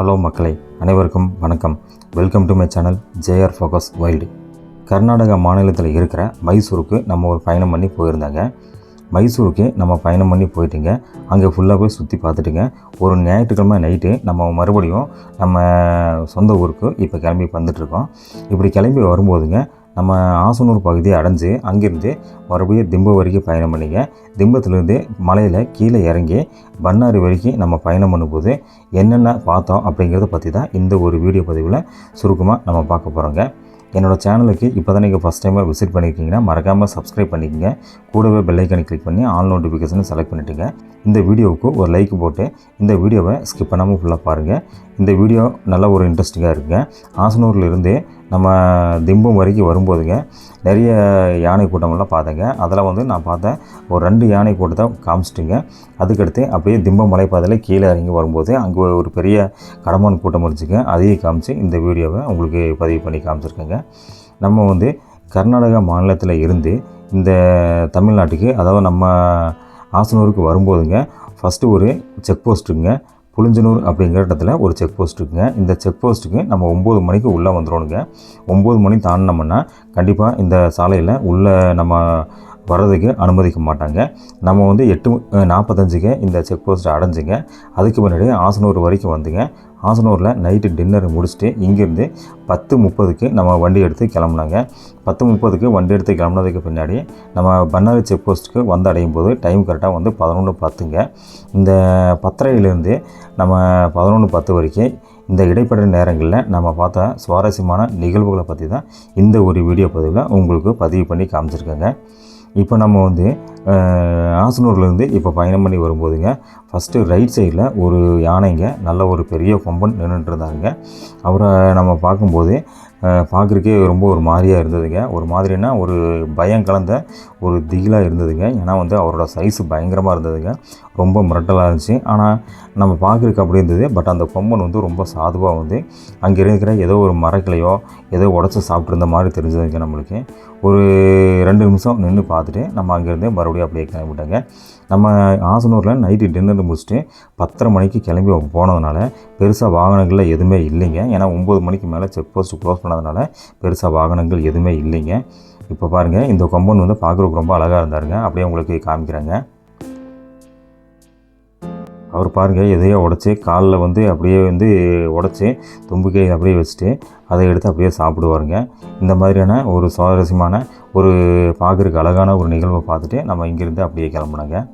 Hello மக்களே, அனைவருக்கும் வணக்கம். Welcome to my channel JR focus wild. Karnataka மாநிலத்தில் இருக்கிற மைசூருக்கு நம்ம ஒரு பயணம் பண்ணி போயிருந்தாங்க. மைசூருக்கு நம்ம பயணம் பண்ணி போயிட்டுங்க. அங்கே ஃபுல்லாக போய் சுற்றி பார்த்துட்டுங்க. ஒரு ஞாயிற்றுக்கிழமை நைட்டு நம்ம மறுபடியும் நம்ம சொந்த ஊருக்கு இப்போ கிளம்பி வந்துட்டுருக்கோம். இப்படி கிளம்பி வரும்போதுங்க நம்ம ஆசனூர் பகுதியை அடைஞ்சு அங்கேருந்து மறுபடியும் திம்பம் வரைக்கும் பயணம் பண்ணிங்க. திம்பத்துலேருந்து மலையில் கீழே இறங்கி பன்னாரி வரைக்கும் நம்ம பயணம் பண்ணும்போது என்னென்ன பார்த்தோம் அப்படிங்கிறத பற்றி தான் இந்த ஒரு வீடியோ பதிவில் சுருக்கமாக நம்ம பார்க்க போகிறோங்க. என்னோடய சேனலுக்கு இப்போ தான் நீங்கள் ஃபஸ்ட் டைமாக விசிட் பண்ணியிருக்கீங்கன்னா மறக்காமல் சப்ஸ்கிரைப் பண்ணிக்கோங்க. கூடவே பெல்லைக்கனை கிளிக் பண்ணி ஆல் நோட்டிஃபிகேஷனை செலக்ட் பண்ணிவிட்டுங்க. இந்த வீடியோவுக்கு ஒரு லைக் போட்டு இந்த வீடியோவை ஸ்கிப் பண்ணாமல் ஃபுல்லாக பாருங்கள். இந்த வீடியோ நல்ல ஒரு இன்ட்ரெஸ்டிங்காக இருக்குங்க. ஆசனூர்லேருந்து நம்ம திம்பம் வரைக்கும் வரும்போதுங்க நிறைய யானை கூட்டமெல்லாம் பார்த்தேங்க. அதில் நான் பார்த்தேன் ஒரு 2 யானை கூட்டத்தை காமிச்சிட்டுங்க. அதுக்கடுத்து அப்படியே திம்பம் மலைப்பாதையில் கீழே இறங்கி வரும்போது அங்கே ஒரு பெரிய கடமான் கூட்டம் இருந்துச்சுங்க. அதையும் காமிச்சு இந்த வீடியோவை உங்களுக்கு பதிவு பண்ணி காமிச்சிருக்கேங்க. நம்ம கர்நாடகா மாநிலத்தில் இருந்து இந்த தமிழ்நாட்டுக்கு, அதாவது நம்ம ஆசனூருக்கு வரும்போதுங்க ஃபஸ்ட்டு ஒரு செக் போஸ்ட்டுங்க, புளிஞ்சனூர் அப்படிங்கிற இடத்துல ஒரு செக் போஸ்ட் இருக்குங்க. இந்த செக் போஸ்ட்டுக்கு நம்ம 9 மணிக்கு உள்ளே வந்துடணுங்க. 9 மணி தாண்டினோம்னா கண்டிப்பாக இந்த சாலையில் உள்ளே நம்ம வர்றதுக்கு அனுமதிக்க மாட்டாங்க. நம்ம 8:45க்கு இந்த செக் போஸ்ட்டை அடைஞ்சிங்க. அதுக்கு பின்னாடி ஆசனூர் வரைக்கும் வந்துங்க. ஆசனூரில் நைட்டு டின்னர் முடிச்சுட்டு இங்கேருந்து 10:30க்கு நம்ம வண்டி எடுத்து கிளம்புனாங்க. 10:30க்கு வண்டி எடுத்து கிளம்புனதுக்கு பின்னாடி நம்ம பன்னாரி செக் போஸ்ட்டுக்கு வந்து அடையும் போது டைம் கரெக்டாக 11:10ங்க. இந்த 10:30லேருந்து நம்ம 11:10 வரைக்கும் இந்த இடைப்பட்ட நேரங்களில் நம்ம பார்த்த சுவாரஸ்யமான நிகழ்வுகளை பற்றி தான் இந்த ஒரு வீடியோ பதிவில் உங்களுக்கு பதிவு பண்ணி காமிச்சிருக்கேங்க. இப்போ நம்ம ஆசனூர்லேருந்து இப்போ பயணம் பண்ணி வரும்போதுங்க ஃபஸ்ட்டு ரைட் சைடில் ஒரு யானைங்க, நல்ல ஒரு பெரிய கொம்பன் நின்றுட்டு இருந்தாங்க. அவரை நம்ம பார்க்கும்போது பார்க்குறக்கே ரொம்ப ஒரு மாதிரியாக இருந்ததுங்க. ஒரு மாதிரினா ஒரு பயம் கலந்த ஒரு திகிலாக இருந்ததுங்க. ஏன்னா அவரோட சைஸு பயங்கரமாக இருந்ததுங்க. ரொம்ப மிரட்டலாக இருந்துச்சு. ஆனால் நம்ம பார்க்குறக்கு அப்படி இருந்தது. பட் அந்த கொம்பன் ரொம்ப சாதுவாக அங்கே இருக்கிற ஏதோ ஒரு மரக்கிளையோ ஏதோ உடச்சி சாப்பிட்ருந்த மாதிரி தெரிஞ்சதுங்க. நம்மளுக்கு ஒரு 2 நிமிஷம் நின்று பார்த்துட்டு நம்ம அங்கேருந்து மறுபடியும் அப்படியே கிளம்பிட்டாங்க. நம்ம ஆசனூரில் நைட்டு டின்னர் முடிச்சுட்டு 10:30 மணிக்கு கிளம்பி போனதுனால பெருசாக வாகனங்களில் எதுவுமே இல்லைங்க. ஏன்னா 9 மணிக்கு மேலே செக் போஸ்ட்டு க்ளோஸ் பண்ணதுனால பெருசாக வாகனங்கள் எதுவுமே இல்லைங்க. இப்போ பாருங்கள், இந்த கொம்பன் பார்க்குறதுக்கு ரொம்ப அழகாக இருந்தாருங்க. அப்படியே உங்களுக்கு காமிக்கிறாங்க. அவர் பாருங்கள் எதையோ உடச்சி காலில் அப்படியே உடச்சி தும்பிக்கை அப்படியே வச்சுட்டு அதை எடுத்து அப்படியே சாப்பிடுவாருங்க. இந்த மாதிரியான ஒரு சுவாரஸ்யமான ஒரு பார்க்குறதுக்கு அழகான ஒரு நிகழ்வை பார்த்துட்டு நம்ம இங்கேருந்து அப்படியே கிளம்புனாங்க.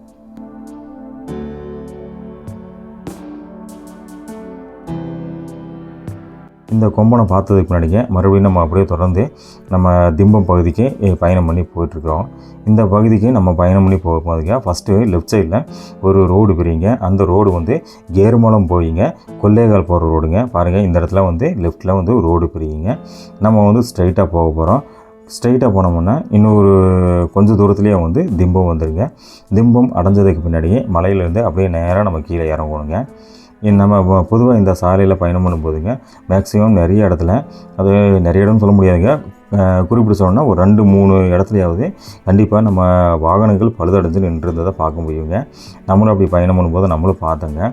இந்த கொம்பனை பார்த்ததுக்கு முன்னாடிங்க மறுபடியும் நம்ம அப்படியே தொடர்ந்து நம்ம திம்பம் பகுதிக்கு பயணம் பண்ணி போயிட்டுருக்கோம். இந்த பகுதிக்கு நம்ம பயணம் பண்ணி போகும்போதுங்க ஃபஸ்ட்டு லெஃப்ட் சைடில் ஒரு ரோடு பிரிங்க. அந்த ரோடு கேர்மலம் போயிங்க கொல்லேகால் போகிற ரோடுங்க. பாருங்கள், இந்த இடத்துல லெஃப்ட்டில் ரோடு பிரிங்க. நம்ம ஸ்ட்ரைட்டாக போக போகிறோம். ஸ்ட்ரைட்டாக போனோம்னா இன்னொரு கொஞ்சம் தூரத்துலேயே திம்பம் வந்துடுங்க. திம்பம் அடைஞ்சதுக்கு பின்னாடியே மலையிலேருந்து அப்படியே நேராக நம்ம கீழே இறங்கணுங்க. நம்ம பொதுவாக இந்த சாலையில் பயணம் பண்ணும்போதுங்க மேக்ஸிமம் நிறைய இடத்துல, அது நிறைய இடம்னு சொல்ல முடியாதுங்க, குறிப்பிட்டு சொன்னோன்னா ஒரு 2-3 இடத்துலையாவது கண்டிப்பாக நம்ம வாகனங்கள் பழுதடைஞ்சு நின்றுருந்ததை பார்க்க முடியுங்க. நம்மளும் அப்படி பயணம் பண்ணும்போது நம்மளும் பார்த்தோங்க.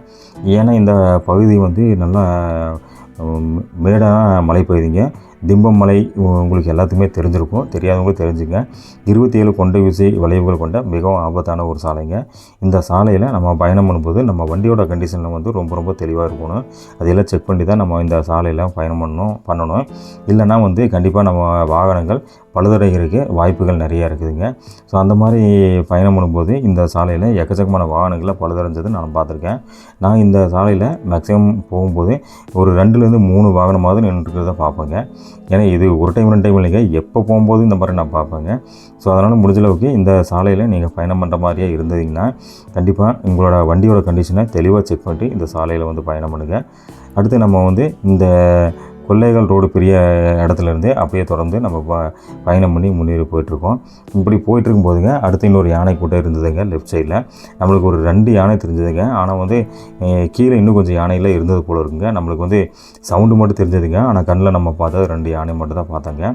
ஏன்னா இந்த பகுதி நல்லா மேடான மலைப்பகுதிங்க. திம்பம் மலை உங்களுக்கு எல்லாத்துக்குமே தெரிஞ்சிருக்கும். தெரியாதவங்களும் தெரிஞ்சுங்க. 27 கொண்டை வீசி வளைவுகள் கொண்ட மிகவும் ஆபத்தான ஒரு சாலைங்க. இந்த சாலையில் நம்ம பயணம் பண்ணும்போது நம்ம வண்டியோட கண்டிஷனில் ரொம்ப ரொம்ப தெளிவாக இருக்கணும். அதையெல்லாம் செக் பண்ணி தான் நம்ம இந்த சாலையில் பயணம் பண்ணணும். இல்லைன்னா கண்டிப்பாக நம்ம வாகனங்கள் பழுதடைகிறதுக்கு வாய்ப்புகள் நிறையா இருக்குதுங்க. ஸோ அந்த மாதிரி பயணம் பண்ணும்போது இந்த சாலையில் எக்கச்சக்கமான வாகனங்களை பழுதடைஞ்சது நான் பார்த்துருக்கேன். நான் இந்த சாலையில் மேக்ஸிமம் போகும்போது ஒரு 2-3 வாகனமாவது நின்றுக்கிறத பார்ப்பேங்க. ஏன்னா இது ஒரு டைம் 2 டைம் இல்லைங்க, எப்போ போகும்போது இந்த மாதிரி நான் பார்ப்பேங்க. ஸோ அதனால் முடிஞ்சளவுக்கு இந்த சாலையில் நீங்கள் பயணம் பண்ணுற மாதிரியே இருந்ததிங்கன்னா கண்டிப்பாக உங்களோட வண்டியோட கண்டிஷனை தெளிவாக செக் பண்ணிட்டு இந்த சாலையில் பயணம் பண்ணுங்கள். அடுத்து நம்ம இந்த கொல்லேகால் ரோடு பெரிய இடத்துலேருந்து அப்படியே தொடர்ந்து நம்ம பயணம் பண்ணி முன்னேறி போயிட்டுருக்கோம். இப்படி போயிட்டுருக்கும்போதுங்க அடுத்து இன்னொரு யானை கூட்டம் இருந்ததுங்க. லெஃப்ட் சைடில் நம்மளுக்கு ஒரு 2 யானை தெரிஞ்சதுங்க. ஆனால் கீழே இன்னும் கொஞ்சம் யானையில் இருந்தது போல் இருக்குங்க. நம்மளுக்கு சவுண்டு மட்டும் தெரிஞ்சதுங்க. ஆனால் கண்ணில் நம்ம பார்த்தது 2 யானை மட்டும் தான் பார்த்தாங்க.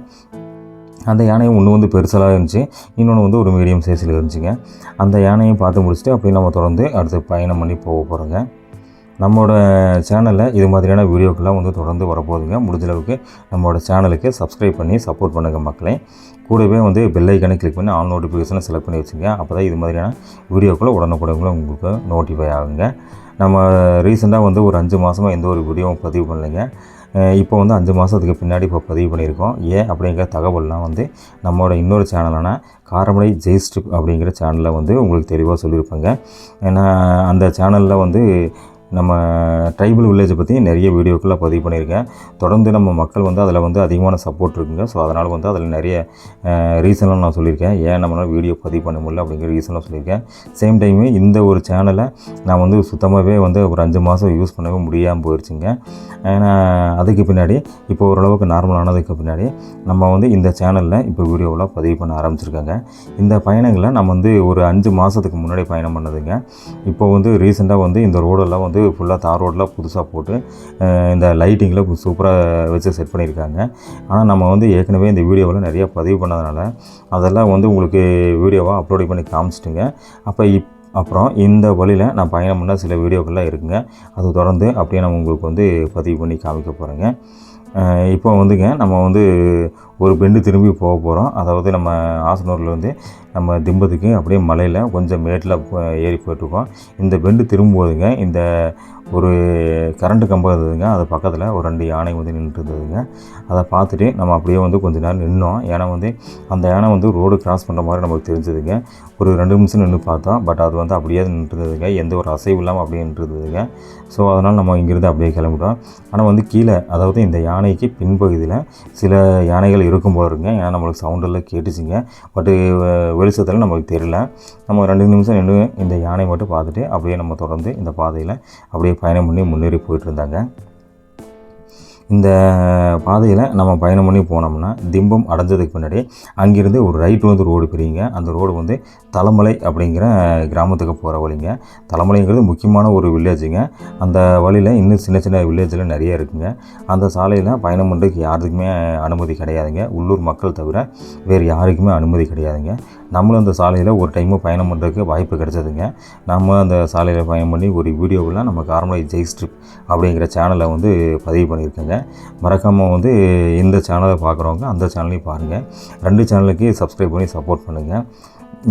அந்த யானையும் ஒன்று பெருசாக இருந்துச்சு, இன்னொன்று ஒரு மீடியம் சைஸில் இருந்துச்சுங்க. அந்த யானையும் பார்த்து முடிச்சுட்டு அப்படியே நம்ம தொடர்ந்து அடுத்து பயணம் பண்ணி போக போகிறோங்க. நம்மளோட சேனலில் இது மாதிரியான வீடியோக்கெல்லாம் வந்து தொடர்ந்து வரப்போகுதுங்க. முடிஞ்ச அளவுக்கு நம்மளோட சேனலுக்கு சப்ஸ்கிரைப் பண்ணி சப்போர்ட் பண்ணுங்கள் மக்களே. கூடவே வந்து பெல் ஐக்கானை கிளிக் பண்ணி ஆல் நோட்டிஃபிகேஷனை செலக்ட் பண்ணி வச்சுங்க. அப்போ தான் இது மாதிரியான வீடியோக்களை உடனுக்குடனே உங்களுக்கு நோட்டிஃபை ஆகுங்க. நம்ம ரீசெண்டாக வந்து ஒரு 5 மாதமாக எந்த ஒரு வீடியோவும் பதிவு பண்ணலைங்க. இப்போ வந்து 5 மாதத்துக்கு பின்னாடி இப்போ பதிவு பண்ணியிருக்கோம். ஏன் அப்படிங்கிற தகவல்லாம் வந்து நம்மளோட இன்னொரு சேனலான காரமடை ஜெய்ஸ்ட்ரிப் அப்படிங்கிற சேனலில் வந்து உங்களுக்கு தெளிவாக சொல்லியிருப்பேங்க. ஏன்னா அந்த சேனலில் வந்து நம்ம ட்ரைபல் வில்லேஜை பற்றி நிறைய வீடியோக்களை பதிவு பண்ணியிருக்கேன். தொடர்ந்து நம்ம மக்கள் வந்து அதில் வந்து அதிகமான சப்போர்ட் இருக்குங்க. ஸோ அதனால் வந்து அதில் நிறைய ரீசன்லாம் நான் சொல்லியிருக்கேன். ஏன் நம்மளால் வீடியோ பதிவு பண்ண முடியல அப்படிங்கிற ரீசன்லாம் சொல்லியிருக்கேன். சேம் டைமு இந்த ஒரு சேனலை நான் வந்து சுத்தமாகவே வந்து ஒரு 5 மாதம் யூஸ் பண்ணவே முடியாமல் போயிடுச்சுங்க. ஏன்னா அதுக்கு பின்னாடி இப்போ ஓரளவுக்கு நார்மல் ஆனதுக்கு பின்னாடி நம்ம வந்து இந்த சேனலில் இப்போ வீடியோவெலாம் பதிவு பண்ண ஆரம்பிச்சிருக்காங்க. இந்த பயணங்களை நம்ம வந்து ஒரு 5 மாதத்துக்கு முன்னாடி பயணம் பண்ணதுங்க. இப்போ வந்து ரீசெண்டாக வந்து இந்த ரோடெல்லாம் வந்து ஃபுல்லாக தார் ரோடெலாம் புதுசாக போட்டு இந்த லைட்டிங்கில் சூப்பராக வச்சு செட் பண்ணியிருக்காங்க. ஆனால் நம்ம வந்து ஏற்கனவே இந்த வீடியோவில் நிறையா பதிவு பண்ணதுனால அதெல்லாம் வந்து உங்களுக்கு வீடியோவாக அப்லோட் பண்ணி காமிச்சிட்டுங்க. அப்புறம் இந்த வழியில் நான் பயணம் பண்ண சில வீடியோக்கள்லாம் இருக்குங்க. அது தொடர்ந்து அப்படியே நான் உங்களுக்கு வந்து பதிவு பண்ணி காமிக்க போகிறேங்க. இப்போ வந்துங்க நம்ம வந்து ஒரு பெண்டு திரும்பி போக போகிறோம். அதாவது நம்ம ஆசனூர்லேருந்து நம்ம திம்பத்துக்கு அப்படியே மலையில் கொஞ்சம் மேட்டில் ஏறி போயிட்டுருக்கோம். இந்த பெண்டு திரும்பும்போதுங்க இந்த ஒரு கரண்ட்டு கம்பம் இருந்ததுங்க. அது பக்கத்தில் ஒரு 2 யானை வந்து நின்றுட்டு இருந்ததுங்க. அதை பார்த்துட்டு நம்ம அப்படியே வந்து கொஞ்ச நேரம் நின்னோம். ஏன்னா வந்து அந்த யானை வந்து ரோடு கிராஸ் பண்ணுற மாதிரி நமக்கு தெரிஞ்சதுங்க. ஒரு 2 நிமிஷம் நின்று பார்த்தோம். பட் அது வந்து அப்படியே நின்று இருந்ததுங்க. எந்த ஒரு அசைவு இல்லாமல் அப்படியே நின்று இருந்ததுங்க. ஸோ அதனால் நம்ம இங்கேருந்து அப்படியே கிளம்பிட்டோம். ஆனால் வந்து கீழே அதாவது இந்த யானைக்கு பின்பகுதியில் சில யானைகள் இருக்கும் போல இருக்குங்க. ஏன்னா நம்மளுக்கு சவுண்டெல்லாம் கேட்டுச்சுங்க. பட்டு வெளிச்சத்தில் நம்மளுக்கு தெரியல. நம்ம 2 நிமிஷம் நின்று இந்த யானை மட்டும் பார்த்துட்டு அப்படியே நம்ம தொடர்ந்து இந்த பாதையில் அப்படியே பயணம் பண்ணி முன்னேறி போயிட்டு இருந்தாங்க. இந்த பாதையில் நம்ம பயணம் பண்ணி போனோம்னா திம்பம் அடைஞ்சதுக்கு பின்னாடி அங்கேருந்து ஒரு ரைட் வந்து ரோடு பிரியுங்க. அந்த ரோடு வந்து தலமலை அப்படிங்கிற கிராமத்துக்கு போகிற வழிங்க. தலமலைங்கிறது முக்கியமான ஒரு வில்லேஜுங்க. அந்த வழியில் இன்னும் சின்ன சின்ன வில்லேஜில் நிறைய இருக்குங்க. அந்த சாலையில் பயணம் பண்ணுறதுக்கு யாருக்குமே அனுமதி கிடையாதுங்க. உள்ளூர் மக்கள் தவிர வேறு யாருக்குமே அனுமதி கிடையாதுங்க. நம்மளும் அந்த சாலையில் ஒரு டைமு பயணம் பண்ணுறதுக்கு வாய்ப்பு கிடைச்சதுங்க. நம்ம அந்த சாலையில் பயணம் பண்ணி ஒரு வீடியோவில் நம்ம காரமடை ஜெய்ஸ்ட்ரிப் அப்படிங்கிற சேனலை வந்து பதிவு பண்ணியிருக்கேங்க. மறக்காமல் வந்து இந்த சேனலை பார்க்குறவங்க அந்த சேனலையும் பாருங்கள். 2 சேனலுக்கு சப்ஸ்கிரைப் பண்ணி சப்போர்ட் பண்ணுங்கள்.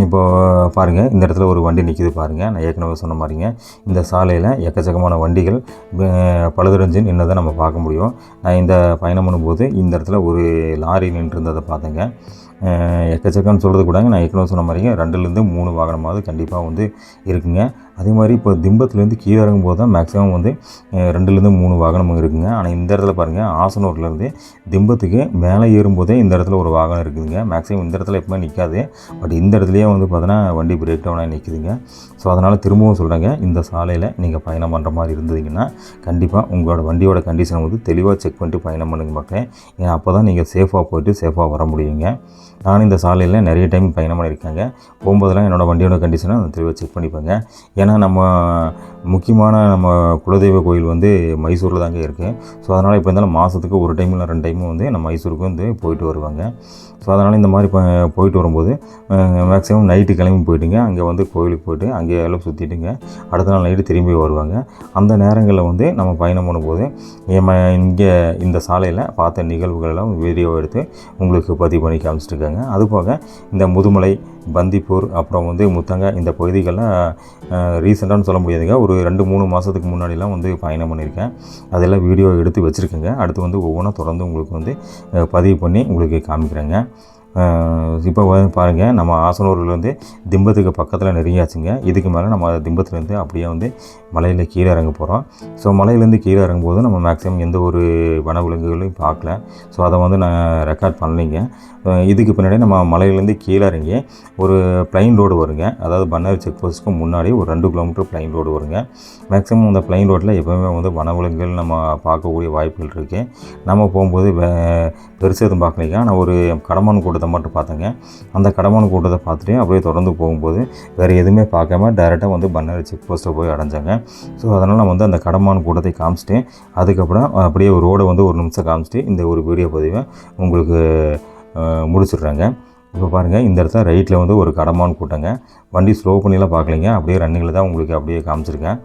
இப்போது பாருங்கள், இந்த இடத்துல ஒரு வண்டி நிற்கிது பாருங்கள். நான் ஏற்கனவே சொன்ன மாதிரிங்க இந்த சாலையில் எக்கச்சக்கமான வண்டிகள் பழுதடைஞ்சு நின்றதை நம்ம பார்க்க முடியும். நான் இந்த பயணம் பண்ணும்போது இந்த இடத்துல ஒரு லாரி நின்று இருந்ததை பார்த்தேங்க. எக்கச்சக்கம்னு சொல்கிறது கூடங்க, நான் ஏற்கனவே சொன்ன மாதிரிங்க 2லேருந்து 3 வாகனமாவது கண்டிப்பாக வந்து இருக்குங்க. அதே மாதிரி இப்போ திம்பத்துலேருந்து கீழே இறங்கும்போது தான் மேக்ஸிமம் வந்து 2லேருந்து 3 வாகனமும் இருக்குங்க. ஆனால் இந்த இடத்துல பாருங்கள், ஆசனூர்லேருந்து திம்பத்துக்கு மேலே ஏறும்போதே இந்த இடத்துல ஒரு வாகனம் இருக்குதுங்க. மேக்ஸிமம் இந்த இடத்துல எப்பவுமே நிற்காது. பட் இந்த இடத்துலையே வந்து பார்த்தோன்னா வண்டி பிரேக் டவுனாக நிற்குதுங்க. ஸோ அதனால் திரும்பவும் சொல்கிறேங்க, இந்த சாலையில் நீங்கள் பயணம் பண்ணுற மாதிரி இருந்ததுங்கன்னா கண்டிப்பாக உங்களோட வண்டியோட கண்டிஷனை வந்து தெளிவாக செக் பண்ணிட்டு பயணம் பண்ணுங்க மக்களே. ஏன்னா அப்போ தான் நீங்கள் சேஃபாக போய்ட்டு சேஃபாக வர முடியுங்க. நானும் இந்த சாலையில் நிறைய டைம் பயணம் பண்ணியிருக்கேங்க. போகும்போதெல்லாம் என்னோடய வண்டியோட கண்டிஷனை நான் தெளிவாக செக் பண்ணிப்பேங்க. ஏன்னா நம்ம முக்கியமான நம்ம குலதெய்வ கோயில் வந்து மைசூரில் தாங்க இருக்குது. ஸோ அதனால் இப்போ இருந்தாலும் மாதத்துக்கு ஒரு டைம் இல்லை 2 டைமும் வந்து நம்ம மைசூருக்கு வந்து போயிட்டு வருவாங்க. ஸோ அதனால் இந்த மாதிரி போயிட்டு வரும்போது மேக்ஸிமம் நைட்டு கிளம்பி போயிட்டுங்க. அங்கே வந்து கோயிலுக்கு போய்ட்டு அங்கே எல்லாம் சுற்றிட்டுங்க அடுத்த நாள் நைட்டு திரும்பி வருவாங்க. அந்த நேரங்களில் வந்து நம்ம பயணம் பண்ணும்போது இங்கே இந்த சாலையில் பார்த்த நிகழ்வுகளெல்லாம் வீடியோ எடுத்து உங்களுக்கு பதிவு பண்ணி காமிச்சிட்ருக்காங்க. அதுபோக இந்த முதுமலை, பந்திப்பூர், அப்புறம் வந்து முத்தங்க இந்த பகுதிகளில் ரீசெண்டானு சொல்ல முடியாதுங்க. ஒரு 2-3 மாதத்துக்கு முன்னாடிலாம் வந்து பயணம் பண்ணியிருக்கேன். அதெல்லாம் வீடியோ எடுத்து வச்சுருக்கேங்க. அடுத்து வந்து ஒவ்வொன்றா தொடர்ந்து உங்களுக்கு வந்து பதிவு பண்ணி உங்களுக்கு காமிக்கிறேங்க. இப்போ பாருங்கள், நம்ம ஆசனூர்லேருந்து திம்பத்துக்கு பக்கத்தில் நெருங்கியாச்சுங்க. இதுக்கு மேலே நம்ம திம்பத்துலேருந்து அப்படியே வந்து மலையில் கீழே இறங்க போகிறோம். ஸோ மலையிலேருந்து கீழே இறங்கும்போது நம்ம மேக்ஸிமம் எந்த ஒரு வனவிலங்குகளையும் பார்க்கல. ஸோ அதை வந்து நான் ரெக்கார்ட் பண்ணலைங்க. இதுக்கு பின்னாடி நம்ம மலையிலேருந்து கீழே இறங்கி ஒரு ப்ளைன் ரோடு வருங்க. அதாவது பன்னாரி செக் போஸ்ட்டுக்கு முன்னாடி ஒரு 2 கிலோமீட்டர் ப்ளைன் ரோடு வருங்க. மேக்ஸிமம் அந்த ப்ளைன் ரோட்டில் எப்போவுமே வந்து வனவிலங்குகள் நம்ம பார்க்கக்கூடிய வாய்ப்புகள் இருக்குது. நம்ம போகும்போது பெருசாக எதுவும் பார்க்கலைங்க. ஆனால் ஒரு கடமான் கூட்டத்தை மட்டும் பார்த்தேங்க. அந்த கடமான் கூட்டத்தை பார்த்துட்டு அப்படியே தொடர்ந்து போகும்போது வேறு எதுவுமே பார்க்காம டைரெக்டாக வந்து பன்னாரி செக் போஸ்ட்டை போய் அடைஞ்சாங்க. ஸோ அதனால் நான் வந்து அந்த கடமான் கூட்டத்தை காமிச்சிட்டு அதுக்கப்புறம் அப்படியே ஒரு ரோடை வந்து 1 நிமிஷம் காமிச்சிட்டு இந்த ஒரு வீடியோ பதிவை உங்களுக்கு முடிச்சிடுறாங்க. இப்போ பாருங்கள், இந்த இடத்துல ரைட்டில் வந்து ஒரு கடமான் கூட்டங்க. வண்டி ஸ்லோ பண்ணிலாம் பார்க்கலைங்க. அப்படியே ரன்னிங்கில் தான் உங்களுக்கு அப்படியே காமிச்சிருக்கேன்.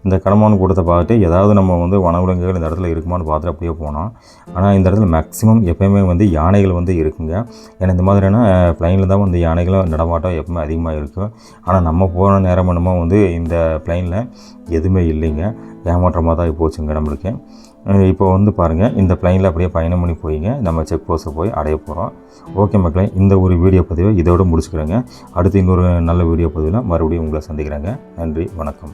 இந்த கடமான கூட்டத்தை பார்த்துட்டு ஏதாவது நம்ம வந்து வனவிலங்குகள் இந்த இடத்துல இருக்குமான்னு பார்த்துட்டு அப்படியே போனோம். ஆனால் இந்த இடத்துல மேக்ஸிமம் எப்போயுமே வந்து யானைகள் வந்து இருக்குங்க. ஏன்னா இந்த மாதிரியான ப்ளைனில் தான் வந்து யானைகளும் நடமாட்டம் எப்பவுமே அதிகமாக இருக்கும். ஆனால் நம்ம போன நேரம் என்னமோ வந்து இந்த ப்ளைனில் எதுவுமே இல்லைங்க. ஏமாற்றமாக தான் போச்சுங்க நம்மளுக்கு. இப்போ வந்து பாருங்கள், இந்த ப்ளைனில் அப்படியே பயணம் பண்ணி போயிங்க நம்ம செக் போஸ்ட்டை போய் அடைய போகிறோம். ஓகே மக்களே, இந்த ஒரு வீடியோ பதிவை இதோடு முடிச்சுக்கிறேங்க. அடுத்து இன்னொரு நல்ல வீடியோ பதிவில் மறுபடியும் உங்களை சந்திக்கிறேங்க. நன்றி, வணக்கம்.